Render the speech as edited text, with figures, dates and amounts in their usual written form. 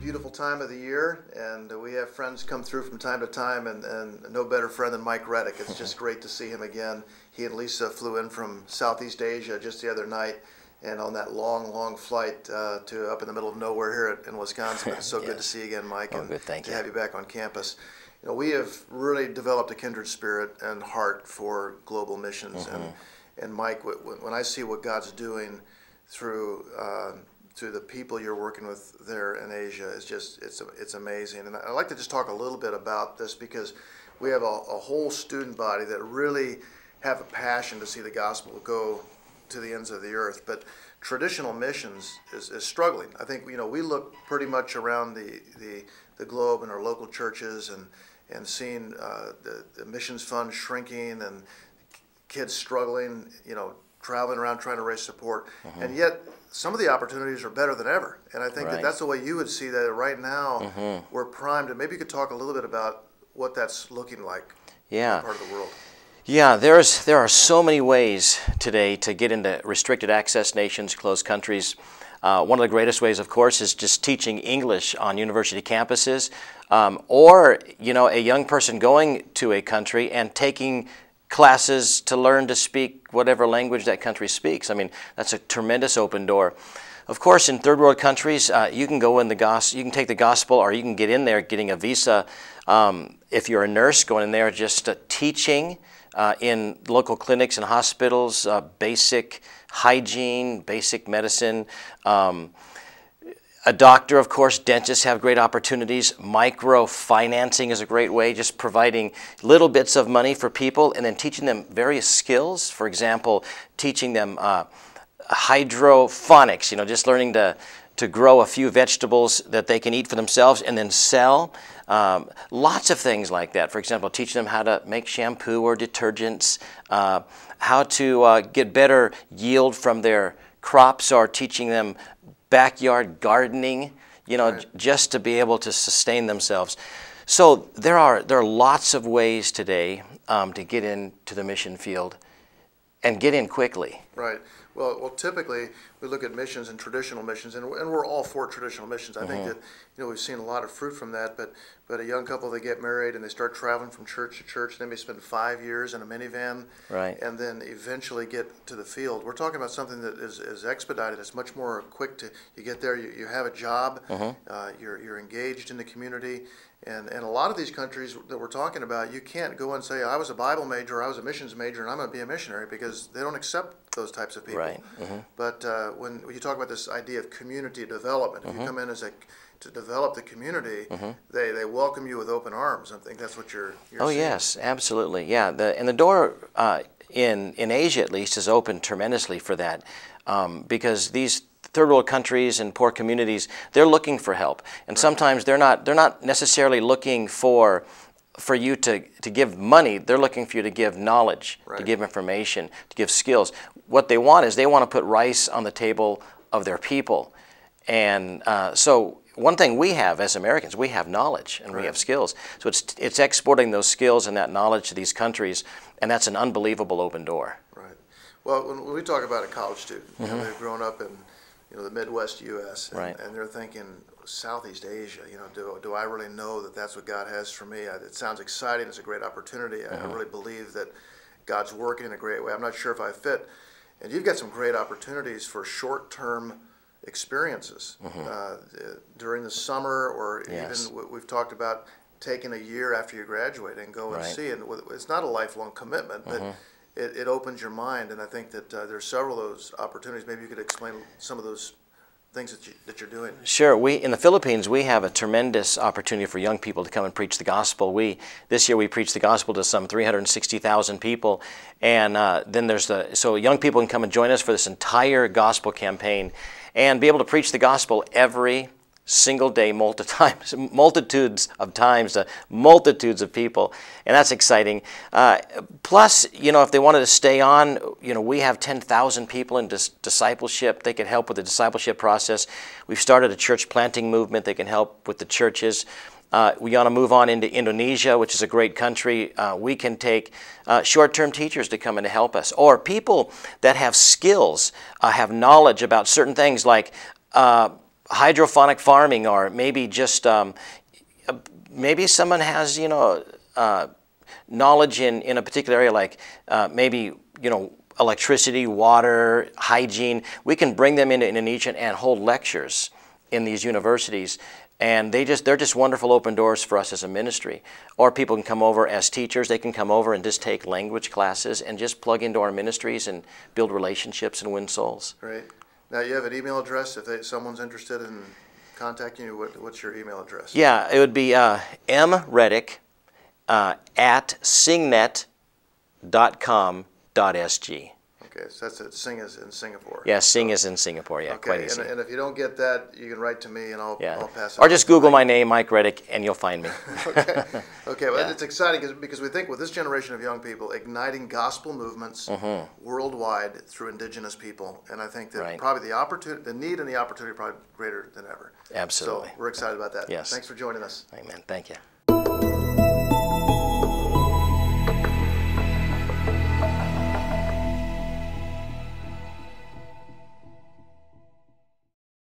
beautiful time of the year, and we have friends come through from time to time, and no better friend than Mike Redick. It's just great to see him again. He and Lisa flew in from Southeast Asia just the other night, and on that long flight to up in the middle of nowhere here in Wisconsin. It's so good to see you again, Mike, and to have you back on campus. You know, we have really developed a kindred spirit and heart for global missions, and Mike, when I see what God's doing through the people you're working with there in Asia, it's amazing. And I'd like to just talk a little bit about this, because we have a whole student body that really have a passion to see the gospel go to the ends of the earth. But traditional missions is struggling. I think, you know, we look pretty much around the globe in our local churches and seeing the missions fund shrinking and kids struggling, you know, traveling around trying to raise support, and yet some of the opportunities are better than ever. And I think that's the way you would see that right now. We're primed, and maybe you could talk a little bit about what that's looking like in that part of the world. Yeah, there are so many ways today to get into restricted access nations, closed countries. One of the greatest ways, of course, is just teaching English on university campuses, or, you know, a young person going to a country and taking classes to learn to speak whatever language that country speaks. I mean, that's a tremendous open door. Of course, in third world countries, you can go in you can take the gospel, or you can get in there getting a visa. If you're a nurse, going in there just teaching in local clinics and hospitals, basic hygiene, basic medicine. A doctor, of course, dentists have great opportunities. Microfinancing is a great way, just providing little bits of money for people and then teaching them various skills. For example, teaching them hydroponics, you know, just learning to grow a few vegetables that they can eat for themselves and then sell. Lots of things like that. For example, teaching them how to make shampoo or detergents, how to get better yield from their crops, or teaching them backyard gardening, you know, just to be able to sustain themselves. So there are lots of ways today to get into the mission field and get in quickly. Right. Well, typically we look at missions and traditional missions, and we're all for traditional missions. I think that, you know, we've seen a lot of fruit from that. But a young couple, they get married and they start traveling from church to church. They may spend 5 years in a minivan, and then eventually get to the field. We're talking about something that is expedited. It's much more quick to you get there. You have a job. You're engaged in the community. And a lot of these countries that we're talking about, you can't go and say, I was a Bible major, or I was a missions major, and I'm going to be a missionary, because they don't accept those types of people. But when you talk about this idea of community development, if you come in to develop the community, they welcome you with open arms. I think that's what you're seeing. Yes, absolutely. Yeah, and the door in Asia, at least, is open tremendously for that, because these third world countries and poor communities, they're looking for help, and sometimes they're not necessarily looking for you to give money. They're looking for you to give knowledge, to give information, to give skills. What they want is they want to put rice on the table of their people. And so one thing we have as Americans, we have knowledge and we have skills. So it's exporting those skills and that knowledge to these countries, and that's an unbelievable open door. Right. Well, when we talk about a college student, you know, they've grown up in, you know, the Midwest U.S. And they're thinking Southeast Asia. You know, do I really know that that's what God has for me? It sounds exciting. It's a great opportunity. I really believe that God's working in a great way. I'm not sure if I fit. And you've got some great opportunities for short-term experiences during the summer, or even we've talked about taking a year after you graduate and go and see. And it's not a lifelong commitment, but it opens your mind, and I think that there's several of those opportunities. Maybe you could explain some of those things that you're doing. Sure. In the Philippines, we have a tremendous opportunity for young people to come and preach the gospel. This year we preached the gospel to some 360,000 people, and then so young people can come and join us for this entire gospel campaign and be able to preach the gospel every single day, multitudes of times to multitudes of people, and that's exciting. Plus, you know, if they wanted to stay on, you know, we have 10,000 people in discipleship. They can help with the discipleship process. We've started a church planting movement. They can help with the churches. We want to move on into Indonesia, which is a great country. We can take short-term teachers to come in to help us, or people that have skills, have knowledge about certain things like hydroponic farming, or maybe just maybe someone has knowledge in a particular area, like maybe electricity, water, hygiene. We can bring them into Indonesian and hold lectures in these universities, and they're just wonderful open doors for us as a ministry. Or people can come over as teachers. They can come over and just take language classes and just plug into our ministries and build relationships and win souls. Great. Now, you have an email address if someone's interested in contacting you. What's your email address? Yeah, it would be mredick at singnet.com.sg. Okay, so that's it. Sing is in Singapore. Yeah, Sing is in Singapore. Yeah, okay, quite easy. And if you don't get that, you can write to me, and I'll pass it. Or just Google my name, Mike Redick, and you'll find me. Okay. Well, it's exciting because we think with this generation of young people, igniting gospel movements worldwide through indigenous people, and I think that probably the need and the opportunity are probably greater than ever. Absolutely. So we're excited about that. Yes. Thanks for joining us. Amen. Thank you.